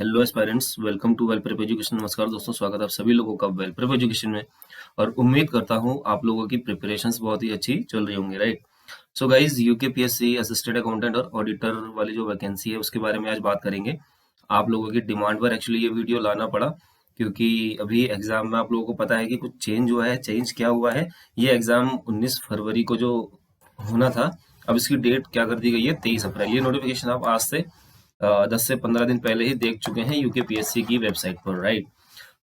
Hello aspirants, welcome to well prep education. नमस्कार दोस्तों, स्वागत है आप सभी लोगों का वेल प्रेप एजुकेशन में। और उम्मीद करता हूं आप लोगों की प्रिपरेशंस बहुत ही अच्छी चल रही होंगी, right. So guys, UKPSC assistant accountant और ऑडिटर वाली जो वैकेंसी है उसके बारे में आज बात करेंगे। आप लोगों की डिमांड पर एक्चुअली ये वीडियो लाना पड़ा, क्योंकि अभी एग्जाम में आप लोगों को पता है कि कुछ चेंज हुआ है। चेंज क्या हुआ है, ये एग्जाम 19 फरवरी को जो होना था, अब इसकी डेट क्या कर दी गई है, 23 अप्रैल। ये नोटिफिकेशन आप आज से 10 से 15 दिन पहले ही देख चुके हैं यूकेपीएससी की वेबसाइट पर, राइट।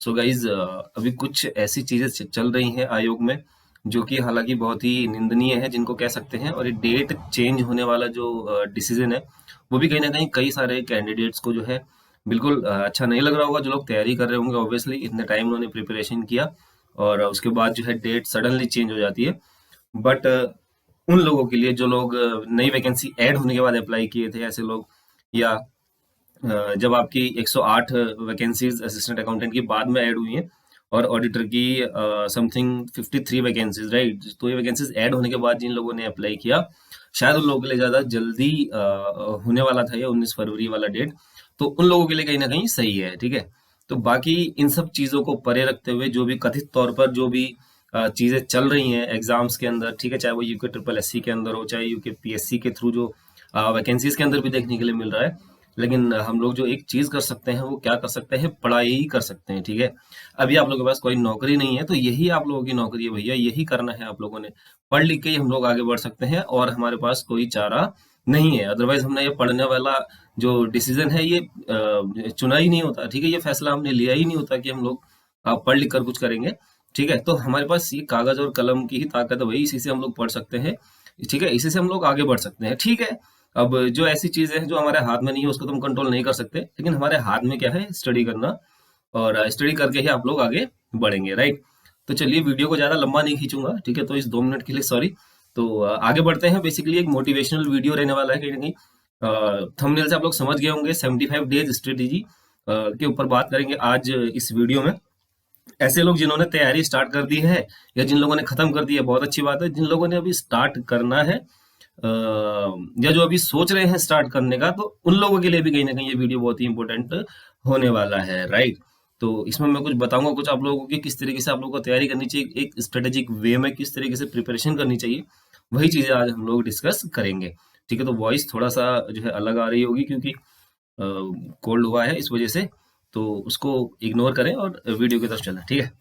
सो गाइज, अभी कुछ ऐसी चीजें चल रही हैं आयोग में जो कि हालांकि बहुत ही निंदनीय है, जिनको कह सकते हैं। और ये डेट चेंज होने वाला जो डिसीजन है, वो भी कहीं ना कहीं कई सारे कैंडिडेट्स को जो है बिल्कुल अच्छा नहीं लग रहा होगा। जो लोग तैयारी कर रहे होंगे, ऑब्वियसली इतने टाइम उन्होंने प्रिपरेशन किया और उसके बाद जो है डेट सडनली चेंज हो जाती है। बट उन लोगों के लिए जो लोग नई वैकेंसी ऐड होने के बाद अप्लाई किए थे, ऐसे लोग, या जब आपकी 108 वैकेंसीज असिस्टेंट अकाउंटेंट की बाद में ऐड हुई हैं और ऑडिटर की समथिंग 53 वैकेंसीज, राइट। तो ये वैकेंसीज ऐड होने के बाद जिन लोगों ने अप्लाई किया, शायद उन लोगों के लिए ज़्यादा जल्दी होने वाला था ये 19 फरवरी वाला डेट। तो उन लोगों के लिए कहीं ना कहीं सही है, ठीक है। तो बाकी इन सब चीज़ों को परे रखते हुए, जो भी कथित तौर पर जो भी चीज़ें चल रही हैं एग्जाम्स के अंदर, ठीक है, चाहे वो यूके ट्रिपल एससी के अंदर हो, चाहे यूके पीएससी के थ्रू जो वैकेंसीज के अंदर भी देखने के लिए मिल रहा है। लेकिन हम लोग जो एक चीज कर सकते हैं, वो क्या कर सकते हैं, पढ़ाई ही कर सकते हैं, ठीक है। अभी आप लोगों के पास कोई नौकरी नहीं है, तो यही आप लोगों की नौकरी है भैया, यही करना है आप लोगों ने। पढ़ लिख के ही हम लोग आगे बढ़ सकते हैं और हमारे पास कोई चारा नहीं है। अदरवाइज हमने ये पढ़ने वाला जो डिसीजन है, ये चुना ही नहीं होता, ठीक है। ये फैसला हमने लिया ही नहीं होता कि हम लोग पढ़ लिख कर कुछ करेंगे, ठीक है। तो हमारे पास ये कागज और कलम की ही ताकत है भाई, इसी से हम लोग पढ़ सकते हैं, ठीक है। इसी से हम लोग आगे बढ़ सकते हैं, ठीक है। अब जो ऐसी चीजें हैं जो हमारे हाथ में नहीं है, उसको तो हम कंट्रोल नहीं कर सकते, लेकिन हमारे हाथ में क्या है, स्टडी करना। और स्टडी करके ही आप लोग आगे बढ़ेंगे, राइट। तो चलिए, वीडियो को ज्यादा लंबा नहीं खींचूंगा, ठीक है। तो इस 2 मिनट के लिए सॉरी। तो आगे बढ़ते हैं। बेसिकली एक मोटिवेशनल वीडियो रहने वाला है कहीं ना कहीं। थंबनेल से आप लोग समझ गए होंगे, 75 डेज स्ट्रेटेजी के ऊपर बात करेंगे आज इस वीडियो में। ऐसे लोग जिन्होंने तैयारी स्टार्ट कर दी है, या जिन लोगों ने खत्म कर दी है, बहुत अच्छी बात है। जिन लोगों ने अभी स्टार्ट करना है, या जो अभी सोच रहे हैं स्टार्ट करने का, तो उन लोगों के लिए भी कहीं ना कहीं ये वीडियो बहुत ही इंपॉर्टेंट होने वाला है, राइट। तो इसमें मैं कुछ बताऊंगा, कुछ आप लोगों की किस तरीके से आप लोगों को तैयारी करनी चाहिए, एक स्ट्रेटेजिक वे में किस तरीके से प्रिपरेशन करनी चाहिए, वही चीजें आज हम लोग डिस्कस करेंगे, ठीक है। तो वॉइस थोड़ा सा जो है अलग आ रही होगी, क्योंकि कोल्ड हुआ है इस वजह से। तो उसको इग्नोर करें और वीडियो की तरफ चलें, ठीक है।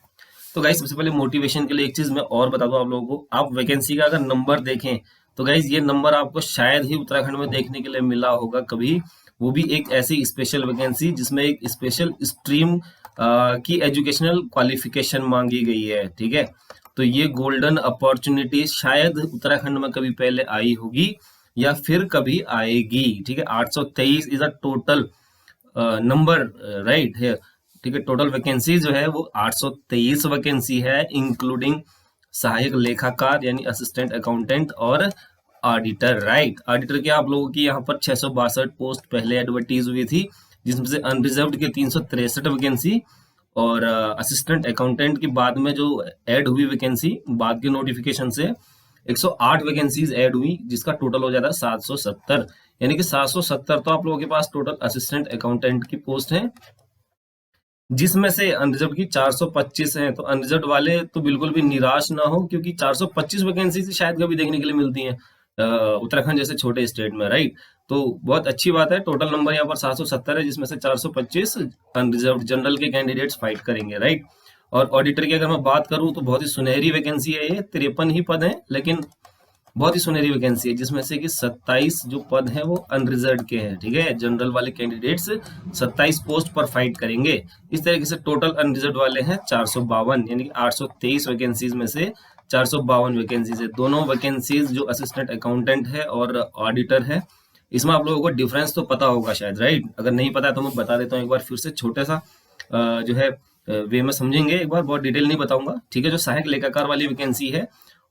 तो गाइस, सबसे पहले मोटिवेशन के लिए एक चीज मैं और बता दूं आप लोगों को। आप वैकेंसी का अगर नंबर देखें, तो गाइस ये नंबर आपको शायद ही उत्तराखंड में देखने के लिए मिला होगा कभी। वो भी एक ऐसी स्पेशल वैकेंसी जिसमें एक स्पेशल स्ट्रीम की एजुकेशनल क्वालिफिकेशन मांगी गई है, ठीक है। तो ये गोल्डन अपॉर्चुनिटी शायद उत्तराखंड में कभी पहले आई होगी या फिर कभी आएगी, ठीक है। 823 is a total number, right है, ठीक है। टोटल वैकेंसी जो है वो 823 वैकेंसी है, इंक्लूडिंग सहायक लेखाकार यानी असिस्टेंट अकाउंटेंट और ऑडिटर, राइट। ऑडिटर के आप लोगों की यहाँ पर 662 पोस्ट पहले एडवर्टीज हुई थी, जिसमें से अनरिजर्व्ड के 363 वैकेंसी, और असिस्टेंट अकाउंटेंट की बाद में जो ऐड हुई वैकेंसी बाद के नोटिफिकेशन से 108 वैकेंसीज ऐड हुई, जिसका टोटल हो जाता है 770। यानी कि 770 तो आप लोगों के पास टोटल असिस्टेंट अकाउंटेंट की पोस्ट है, जिसमें से अनरिजर्व की 425 हैं। तो अनरिजर्व वाले तो बिल्कुल भी निराश ना हो, क्योंकि 425 वैकेंसी शायद कभी देखने के लिए मिलती हैं उत्तराखंड जैसे छोटे स्टेट में, राइट। तो बहुत अच्छी बात है। टोटल नंबर यहाँ पर 770 है, जिसमें से 425 अनरिजर्व जनरल के कैंडिडेट्स फाइट करेंगे, राइट। और ऑडिटर की अगर मैं बात करूं, तो बहुत ही सुनहरी वैकेंसी है ये। 53 ही पद हैं, लेकिन बहुत ही सुनहरी वैकेंसी है, जिसमें से कि 27 जो पद हैं वो अनरिजर्व के हैं, ठीक है। जनरल वाले कैंडिडेट्स 27 पोस्ट पर फाइट करेंगे। इस तरीके से टोटल अनरिजर्व वाले हैं 452, यानी कि 823 वैकेंसीज में से 452 वैकेंसीज है। दोनों वैकेंसीज जो असिस्टेंट अकाउंटेंट है और ऑडिटर है, इसमें आप लोगों को डिफरेंस तो पता होगा शायद, राइट। अगर नहीं पता है तो मैं बता देता हूँ एक बार फिर से, छोटा सा जो है वे में समझेंगे एक बार, बहुत डिटेल नहीं बताऊंगा, ठीक है। जो सहायक लेखाकार वाली वैकेंसी है,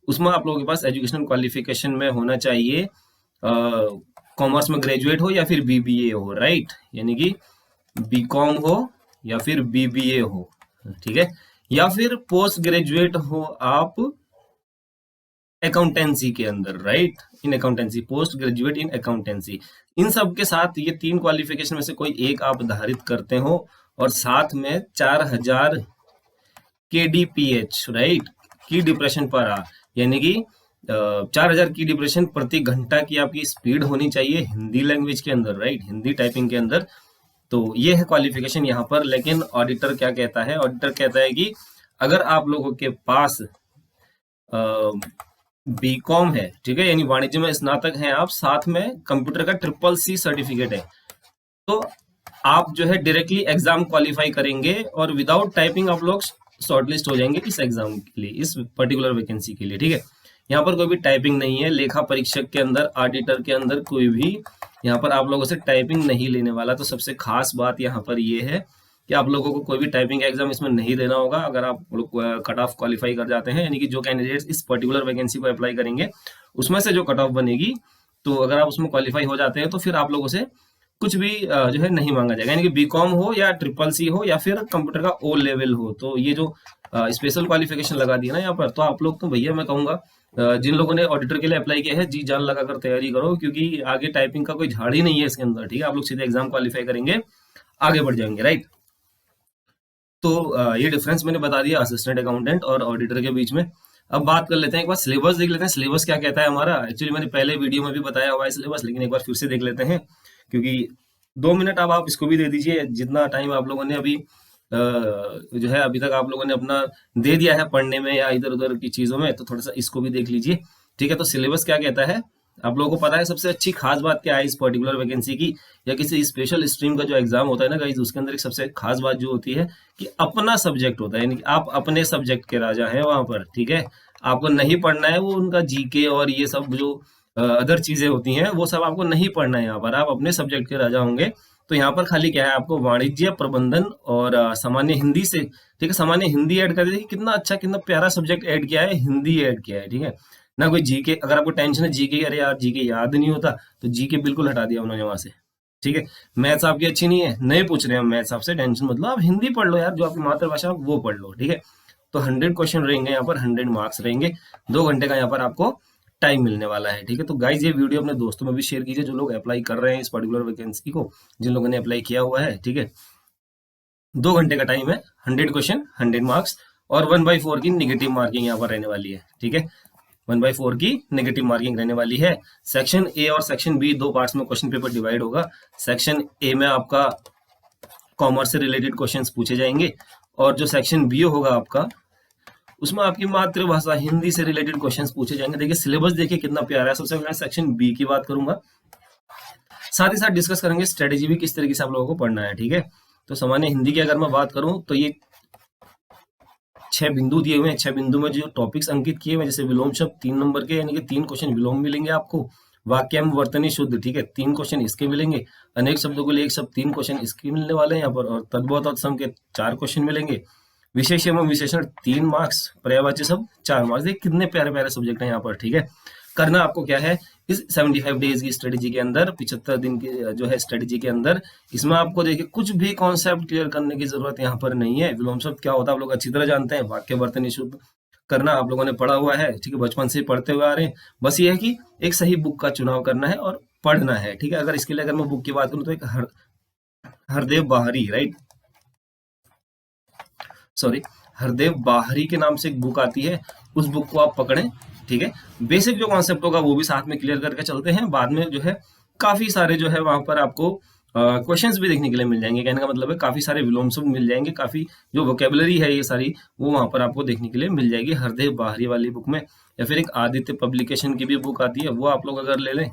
उसमें आप लोगों के पास एजुकेशनल क्वालिफिकेशन में होना चाहिए, कॉमर्स में ग्रेजुएट हो या फिर बीबीए हो, राइट। यानी कि बीकॉम हो या फिर बीबीए हो, ठीक है, या फिर पोस्ट ग्रेजुएट हो आप अकाउंटेंसी के अंदर, right, in accountancy, post graduate in accountancy. इन सब के साथ ये 3 क्वालिफिकेशन में से कोई एक आप धारित करते हो और साथ में 4000 KDPH, राइट, की डिप्रेशन पर आ, यानी कि 4000 की डिप्रेशन प्रति घंटा की आपकी स्पीड होनी चाहिए हिंदी लैंग्वेज के अंदर, राइट, हिंदी टाइपिंग के अंदर। तो ये है क्वालिफिकेशन यहाँ पर। लेकिन ऑडिटर क्या कहता है? ऑडिटर कहता है कि अगर आप लोगों के पास बीकॉम है, ठीक है, यानी वाणिज्य में स्नातक हैं आप, साथ में कंप्यूटर का CCC सर्टिफिकेट है, तो आप जो है डायरेक्टली एग्जाम क्वालिफाई करेंगे और विदाउट टाइपिंग आप लोग शॉर्टलिस्ट हो जाएंगे इस एग्जाम के लिए, इस पर्टिकुलर वैकेंसी के लिए, ठीक है। यहाँ पर कोई भी टाइपिंग नहीं है, लेखा परीक्षक के अंदर, ऑडिटर के अंदर कोई भी यहाँ पर आप लोगों से टाइपिंग नहीं लेने वाला। तो सबसे खास बात यहाँ पर ये है कि आप लोगों को कोई भी टाइपिंग एग्जाम इसमें नहीं देना होगा अगर आप लोग कट ऑफ क्वालिफाई कर जाते हैं, यानी कि जो कैंडिडेट्स इस पर्टिकुलर वैकेंसी को अप्लाई करेंगे उसमें से जो कट ऑफ बनेगी, तो अगर आप उसमें क्वालिफाई हो जाते हैं तो फिर आप लोगों से कुछ भी जो है नहीं मांगा जाएगा, यानी कि बीकॉम हो या CCC हो या फिर कंप्यूटर का O लेवल हो। तो ये जो स्पेशल क्वालिफिकेशन लगा दिया ना यहाँ पर, तो आप लोग तो भैया मैं कहूंगा जिन लोगों ने ऑडिटर के लिए अप्लाई किया है, जी जान लगा कर तैयारी करो, क्योंकि आगे टाइपिंग का कोई झाड़ ही नहीं है इसके अंदर, ठीक है। आप लोग सीधे एग्जाम क्वालिफाई करेंगे, आगे बढ़ जाएंगे, राइट। तो ये डिफरेंस मैंने बता दिया असिस्टेंट अकाउंटेंट और ऑडिटर के बीच में। अब बात कर लेते हैं, एक बार सिलेबस देख लेते हैं, सिलेबस क्या कहता है हमारा। एक्चुअली मैंने पहले वीडियो में भी बताया हुआ है सिलेबस, लेकिन एक बार फिर से देख लेते हैं, क्योंकि 2 मिनट अब आप इसको भी दे दीजिए, जितना टाइम आप लोगों ने अभी जो है अभी तक आप लोगों ने अपना दे दिया है पढ़ने में या इधर उधर की चीजों में, तो थोड़ा सा इसको भी देख लीजिए, ठीक है। तो सिलेबस क्या कहता है आप लोगों को पता है। सबसे अच्छी खास बात क्या है इस पर्टिकुलर वैकेंसी की, या किसी स्पेशल स्ट्रीम का जो एग्जाम होता है ना गाइस, उसके अंदर एक सबसे खास बात जो होती है कि अपना सब्जेक्ट होता है, यानी कि आप अपने सब्जेक्ट के राजा हैं वहां पर, ठीक है। आपको नहीं पढ़ना है वो उनका जीके और ये सब जो अदर चीजें होती हैं, वो सब आपको नहीं पढ़ना है यहाँ पर, आप अपने सब्जेक्ट के राजा होंगे। तो यहाँ पर खाली क्या है, आपको वाणिज्य, प्रबंधन और सामान्य हिंदी से, ठीक है, सामान्य हिंदी ऐड कर दी। कितना अच्छा, कितना प्यारा सब्जेक्ट ऐड किया है, हिंदी ऐड किया है, ठीक है ना। कोई जीके, अगर आपको टेंशन है जीके, अरे यार जीके याद नहीं होता, तो जीके बिल्कुल हटा दिया उन्होंने वहां से, ठीक है। मैथ्स आपकी अच्छी नहीं है, नहीं पूछ रहे हैं मैथ्स आपसे, टेंशन मतलब आप हिंदी पढ़ लो यार, जो आपकी मातृभाषा वो पढ़ लो, ठीक है। तो 100 क्वेश्चन रहेंगे यहाँ पर, 100 मार्क्स रहेंगे, 2 घंटे का यहाँ पर आपको टाइम मिलने वाला है, ठीक है। तो गाइज ये वीडियो अपने दोस्तों में भी शेयर कीजिए जो लोग अप्लाई कर रहे हैं इस पर्टिकुलर वैकेंसी को, जिन लोगों ने अप्लाई किया हुआ है, ठीक है। 2 घंटे का टाइम है, 100 क्वेश्चन, 100 मार्क्स और 1/4 की निगेटिव मार्किंग यहाँ पर रहने वाली है, ठीक है। 1/4 की नेगेटिव मार्किंग रहने वाली है। सेक्शन ए और सेक्शन बी 2 पार्ट्स में क्वेश्चन पेपर डिवाइड होगा। सेक्शन ए में आपका कॉमर्स से रिलेटेड क्वेश्चंस पूछे जाएंगे, और जो सेक्शन बी होगा आपका, उसमें आपकी मातृभाषा हिंदी से रिलेटेड क्वेश्चंस पूछे जाएंगे। देखिए सिलेबस देखिए कितना प्यारा है। सबसे पहले सेक्शन बी की बात करूंगा, साथ ही साथ डिस्कस करेंगे स्ट्रेटेजी भी किस तरीके से आप लोगों को पढ़ना है, ठीक है। तो सामान्य हिंदी की अगर मैं बात करूं तो ये 6 बिंदु दिए हुए हैं, 6 बिंदु में जो टॉपिक्स अंकित किए हुए, जैसे विलोम शब्द 3 नंबर के, यानी कि 3 क्वेश्चन विलोम मिलेंगे आपको। वाक्यम वर्तनी शुद्ध, ठीक है, 3 क्वेश्चन इसके मिलेंगे। अनेक शब्दों के लिए एक शब्द, 3 क्वेश्चन इसके मिलने वाले हैं यहाँ पर। और तद्भव तत्सम के 4 क्वेश्चन मिलेंगे। विशेष एवं विशेषण 3 मार्क्स, पर्यायवाची शब्द 4 मार्क्स। देखिए कितने प्यारे प्यारे सब्जेक्ट हैं यहाँ पर, ठीक है। करना आपको क्या है, इस 75 डेज की स्ट्रेटेजी के अंदर, 75 दिन की जो है स्ट्रेटेजी के अंदर, इसमें आपको देखिए कुछ भी कॉन्सेप्ट क्लियर करने की जरूरत यहाँ पर नहीं है। विलोम शब्द क्या होता है आप लोग अच्छी तरह जानते हैं। वाक्य वर्तनी शुद्ध करना आप लोगों ने पढ़ा हुआ है, ठीक है, बचपन से ही पढ़ते हुए आ रहे हैं। बस ये है कि एक सही बुक का चुनाव करना है और पढ़ना है, ठीक है। अगर इसके लिए अगर मैं बुक की बात करूँ तो एक हरदेव बाहरी, राइट, सॉरी, हरदेव बाहरी के नाम से एक बुक आती है, उस बुक को आप पकड़ें, ठीक है। बेसिक जो कॉन्सेप्ट होगा वो भी साथ में क्लियर करके चलते हैं। बाद में जो है काफी सारे जो है वहां पर आपको क्वेश्चंस भी देखने के लिए मिल जाएंगे। कहने का मतलब है काफी सारे विलोम शब्द मिल जाएंगे, काफी जो वोकेबुलरी है ये सारी वो वहां पर आपको देखने के लिए मिल जाएगी हरदेव बाहरी वाली बुक में। या फिर एक आदित्य पब्लिकेशन की भी बुक आती है, वो आप लोग अगर ले लें,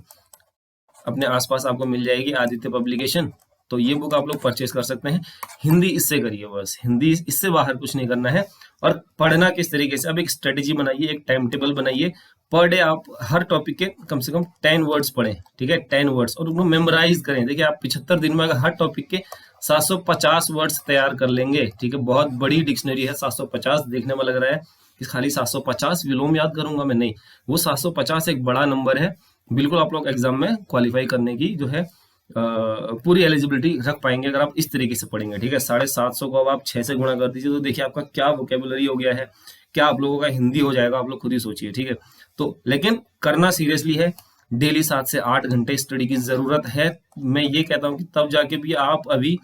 अपने आसपास आपको मिल जाएगी आदित्य पब्लिकेशन, तो ये बुक आप लोग परचेज कर सकते हैं। हिंदी इससे करिए, बस हिंदी इससे बाहर कुछ नहीं करना है। और पढ़ना किस तरीके से, अब एक स्ट्रेटेजी बनाइए, एक टाइम टेबल बनाइए। पर डे आप हर टॉपिक के कम से कम 10 वर्ड्स पढ़ें, ठीक है, 10 वर्ड्स, और उनको मेमोराइज करें। देखिए आप 75 दिन में अगर हर टॉपिक के 750 वर्ड्स तैयार कर लेंगे, ठीक है, बहुत बड़ी डिक्शनरी है 750। देखने में लग रहा है कि खाली 750 विलोम याद करूंगा मैं, नहीं, वो 750 एक बड़ा नंबर है। बिल्कुल आप लोग एग्जाम में क्वालिफाई करने की जो है पूरी एलिजिबिलिटी रख पाएंगे अगर आप इस तरीके से पढ़ेंगे, ठीक है। 750 को अब आप 6 से गुणा कर दीजिए तो देखिए आपका क्या वोकेबुलरी हो गया है, क्या आप लोगों का हिंदी हो जाएगा, आप लोग खुद ही सोचिए, ठीक है। तो लेकिन करना सीरियसली है, डेली 7 से 8 घंटे स्टडी की जरूरत है। मैं ये कहता हूँ कि तब जाके भी आप अभी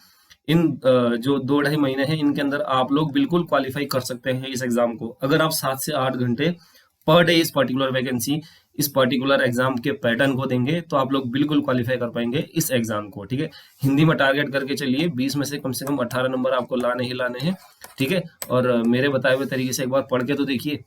इन जो 2-2.5 महीने हैं इनके अंदर आप लोग बिल्कुल क्वालिफाई कर सकते हैं इस एग्जाम को। अगर आप 7 से 8 घंटे पर डे इस पर्टिकुलर वैकेंसी, इस पर्टिकुलर एग्जाम के पैटर्न को देंगे तो आप लोग बिल्कुल क्वालिफाई कर पाएंगे इस एग्जाम को, ठीक है। हिंदी में टारगेट करके चलिए, 20 में से कम 18 नंबर आपको लाने ही लाने हैं, ठीक है। और मेरे बताए हुए तरीके से एक बार पढ़ के तो देखिए,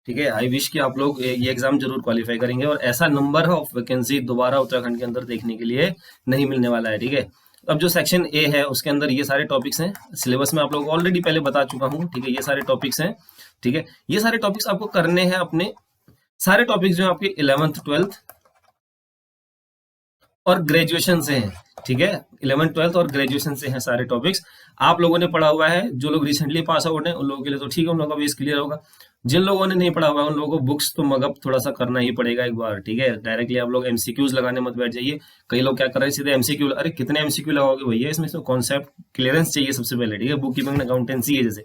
ठीक है। आई विश कि आप लोग ये एग्जाम जरूर क्वालिफाई करेंगे, और ऐसा नंबर ऑफ वैकेंसी दोबारा उत्तराखंड के अंदर देखने के लिए नहीं मिलने वाला है, ठीक है। अब जो सेक्शन ए है उसके अंदर ये सारे टॉपिक्स हैं, सिलेबस में आप लोग ऑलरेडी पहले बता चुका हूँ, ठीक है। ये सारे टॉपिक्स हैं, ठीक है। ये सारे टॉपिक्स आपको करने हैं अपने, सारे टॉपिक्स जो है आपके 11th 12th और ग्रेजुएशन से हैं, ठीक है। 11th 12th और ग्रेजुएशन से हैं सारे टॉपिक्स। आप लोगों ने पढ़ा हुआ है, जो लोग रिसेंटली पास आउट हैं उन लोगों के लिए तो ठीक है, उन लोगों का बेस क्लियर होगा। जिन लोगों ने नहीं पढ़ा हुआ है उन लोगों को बुक्स तो मगअप थोड़ा सा करना ही पड़ेगा एक बार, ठीक है। डायरेक्टली आप लोग एमसीक्यूज लगाने मत बैठ जाइए। कई लोग क्या कर रहे हैं, सीधे एमसीक्यू, अरे कितने एमसीक्यू लगाओगे भैया, इसमें तो कॉन्सेप्ट क्लियरेंस चाहिए सबसे पहले, ठीक है। बुक कीपिंग अकाउंटेंसी है जैसे,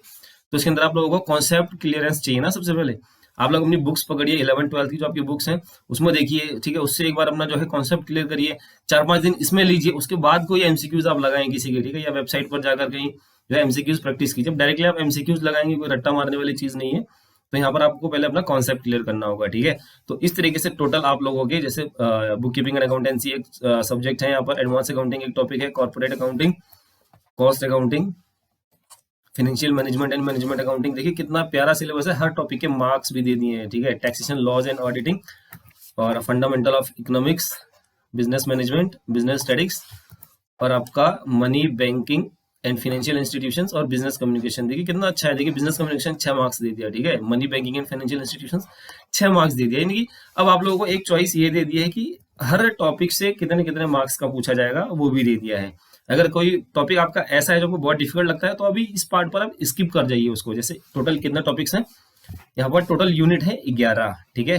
तो इसके अंदर आप लोगों को कॉन्सेप्ट क्लियरेंस चाहिए ना सबसे पहले। आप लोग अपनी बुक्स पकड़िए, 11th 12th की जो आपकी बुक्स हैं उसमें देखिए, ठीक है। उससे एक बार अपना जो है कॉन्सेप्ट क्लियर करिए, 4-5 दिन इसमें लीजिए, उसके बाद कोई एमसीक्यूज आप लगाएं किसी के, ठीक है। या वेबसाइट पर जाकर कहीं जो है एमसीक्यूज प्रैक्टिस कीजिए। डायरेक्टली आप एमसीक्यूज लगाएंगे, कोई रट्टा मारने वाली चीज नहीं है। तो यहाँ पर आपको पहले अपना कॉन्सेप्ट क्लियर करना होगा, ठीक है। तो इस तरीके से टोटल आप लोगों के, जैसे बुक कीपिंग एंड अकाउंटेंसी एक सब्जेक्ट है, यहाँ पर एडवांस अकाउंटिंग एक टॉपिक है, corporate accounting, cost accounting, financial management and management accounting. देखिए कितना प्यारा सिलेबस है, हर टॉपिक के मार्क्स भी दे दिए हैं, ठीक है। टैक्सेशन, लॉज एंड ऑडिटिंग, और fundamental of economics, business management, business studies, और आपका money, banking and financial institutions, और बिजनेस कम्युनिकेशन। देखिए कितना अच्छा है, देखिए बिजनेस कम्युनिकेशन 6 मार्क्स दे दिया, ठीक है। Money, banking and financial institutions 6 marks दे दिया। यानी कि अब आप लोगों को एक चॉइस ये दे दी है कि हर टॉपिक से कितने कितने मार्क्स का पूछा जाएगा, वो भी दे दिया है। अगर कोई टॉपिक आपका ऐसा है जो आपको बहुत डिफिकल्ट लगता है तो अभी इस पार्ट पर आप स्किप कर जाइए उसको। जैसे टोटल कितना टॉपिक्स हैं, यहाँ पर टोटल यूनिट है 11, ठीक है।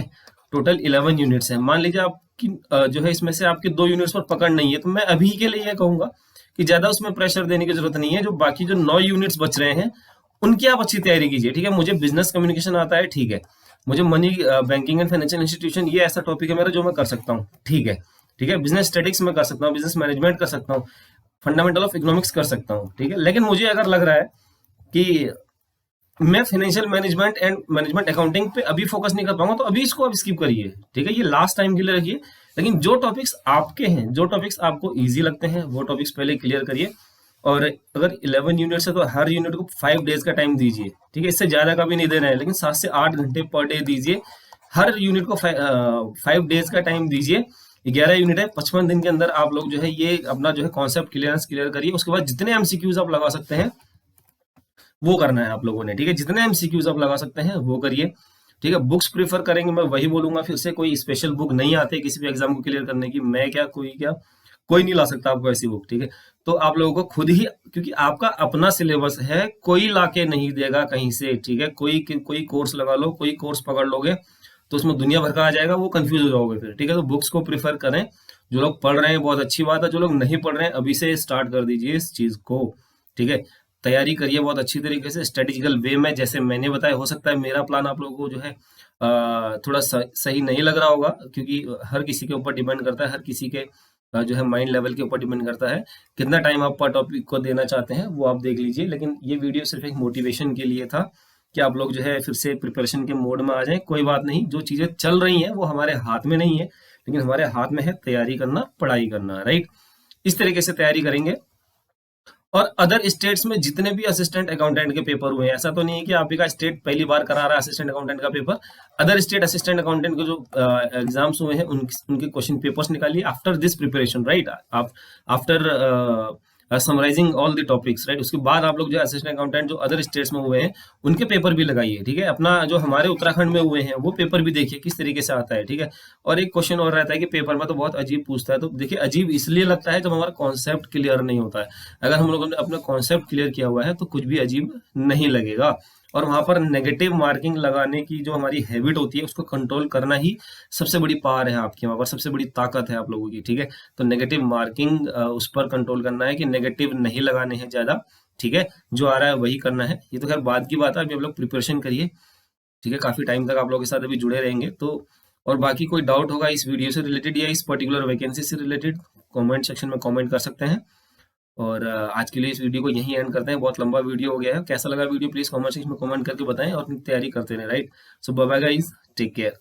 टोटल 11 यूनिट्स हैं। मान लीजिए आपकी जो है इसमें से आपके 2 यूनिट्स पर पकड़ नहीं है, तो मैं अभी के लिए यह कहूंगा कि ज्यादा उसमें प्रेशर देने की जरूरत नहीं है। जो बाकी जो 9 यूनिट्स बच रहे हैं उनकी आप अच्छी तैयारी कीजिए, ठीक है। मुझे बिजनेस कम्युनिकेशन आता है, ठीक है। मुझे money, banking and financial institution, ये ऐसा टॉपिक है मेरा जो मैं कर सकता हूँ, ठीक है, ठीक है। बिजनेस स्टैटिक्स में कर सकता हूँ, बिजनेस मैनेजमेंट कर सकता हूँ, फंडामेंटल ऑफ इकोनॉमिक्स कर सकता हूँ, ठीक है। लेकिन मुझे अगर लग रहा है कि मैं financial management and management accounting पे अभी फोकस नहीं कर पाऊंगा, तो अभी इसको आप स्किप करिए, ठीक है। ये लास्ट टाइम के लिए रखिए। लेकिन जो टॉपिक्स आपके हैं, जो टॉपिक्स आपको इजी लगते हैं, वो टॉपिक्स पहले क्लियर करिए। और अगर 11 यूनिट्स है तो हर यूनिट को 5 डेज का टाइम दीजिए, ठीक है। इससे ज्यादा का भी नहीं देना है, लेकिन 7 से 8 घंटे पर डे दीजिए। हर यूनिट को 5 डेज का टाइम दीजिए। 11 यूनिट है, 55 दिन के अंदर आप लोग जो है ये अपना जो है कॉन्सेप्ट क्लियरेंस क्लियर करिए। उसके बाद जितने एमसीक्यूज आप लगा सकते हैं वो करना है आप लोगों ने, ठीक है। जितने एमसीक्यूज आप लगा सकते हैं वो करिए, ठीक है। बुक्स प्रीफर करेंगे, मैं वही बोलूंगा फिर से, कोई स्पेशल बुक नहीं आते किसी भी एग्जाम को क्लियर करने की। मैं क्या, कोई नहीं ला सकता आपको ऐसी बुक, ठीक है। तो आप लोगों को खुद ही, क्योंकि आपका अपना सिलेबस है, कोई लाके नहीं देगा कहीं से, ठीक है। कोई कोर्स लगा लो, कोई कोर्स पकड़ लोगे तो उसमें दुनिया भर का आ जाएगा, वो कंफ्यूज हो जाओगे फिर, ठीक है। तो बुक्स को प्रीफर करें। जो लोग पढ़ रहे हैं बहुत अच्छी बात है, जो लोग नहीं पढ़ रहे हैं अभी से स्टार्ट कर दीजिए इस चीज को, ठीक है। तैयारी करिए बहुत अच्छी तरीके से, स्ट्रेटेजिकल वे में, जैसे मैंने बताया। हो सकता है मेरा प्लान आप लोगों को जो है थोड़ा सही नहीं लग रहा होगा, क्योंकि हर किसी के ऊपर डिपेंड करता है, हर किसी के जो है माइंड लेवल के ऊपर डिपेंड करता है कितना टाइम आप पर टॉपिक को देना चाहते हैं, वो आप देख लीजिए। लेकिन ये वीडियो सिर्फ एक मोटिवेशन के लिए था कि आप लोग जो है फिर से प्रिपरेशन के मोड में आ जाएं। कोई बात नहीं, जो चीजें चल रही हैं वो हमारे हाथ में नहीं है, लेकिन हमारे हाथ में है तैयारी करना, पढ़ाई करना, राइट। इस तरीके से तैयारी करेंगे। और अदर स्टेट्स में जितने भी असिस्टेंट अकाउंटेंट के पेपर हुए हैं, ऐसा तो नहीं है कि आप ही का स्टेट पहली बार करा रहा है असिस्टेंट अकाउंटेंट का paper. Other state assistant accountant के जो एग्जाम्स हुए हैं उनके क्वेश्चन पेपर्स निकालिए आफ्टर दिस प्रिपरेशन, राइट। आप after summarising all the topics, right. उसके बाद आप लोग जो असिस्टेंट अकाउंटेंट जो अदर स्टेट्स में हुए हैं उनके पेपर भी लगाइए, ठीक है। अपना जो हमारे उत्तराखंड में हुए हैं वो पेपर भी देखिए किस तरीके से आता है, ठीक है। और एक क्वेश्चन और रहता है कि पेपर में तो बहुत अजीब पूछता है, तो देखिए अजीब इसलिए लगता है जब हमारा कॉन्सेप्ट क्लियर नहीं होता है। अगर हम लोगों ने अपना कॉन्सेप्ट क्लियर किया हुआ है तो कुछ भी अजीब नहीं लगेगा। और वहां पर नेगेटिव मार्किंग लगाने की जो हमारी हैबिट होती है उसको कंट्रोल करना ही सबसे बड़ी पावर है आपकी, वहां पर सबसे बड़ी ताकत है आप लोगों की, ठीक है। तो नेगेटिव मार्किंग उस पर कंट्रोल करना है कि नेगेटिव नहीं लगाने हैं ज्यादा, ठीक है। जो आ रहा है वही करना है। ये तो खैर बाद की बात है, अभी आप लोग प्रिपरेशन करिए, ठीक है। काफी टाइम तक आप लोगों के साथ अभी जुड़े रहेंगे तो। और बाकी कोई डाउट होगा इस वीडियो से रिलेटेड या इस पर्टिकुलर वैकेंसी से रिलेटेड, कमेंट सेक्शन में कमेंट कर सकते हैं। और आज के लिए इस वीडियो को यहीं एंड करते हैं, बहुत लंबा वीडियो हो गया है। कैसा लगा वीडियो प्लीज कमेंट सेक्शन में कमेंट करके बताएं और अपनी तैयारी करते रहें, right. So bye bye guys, take care.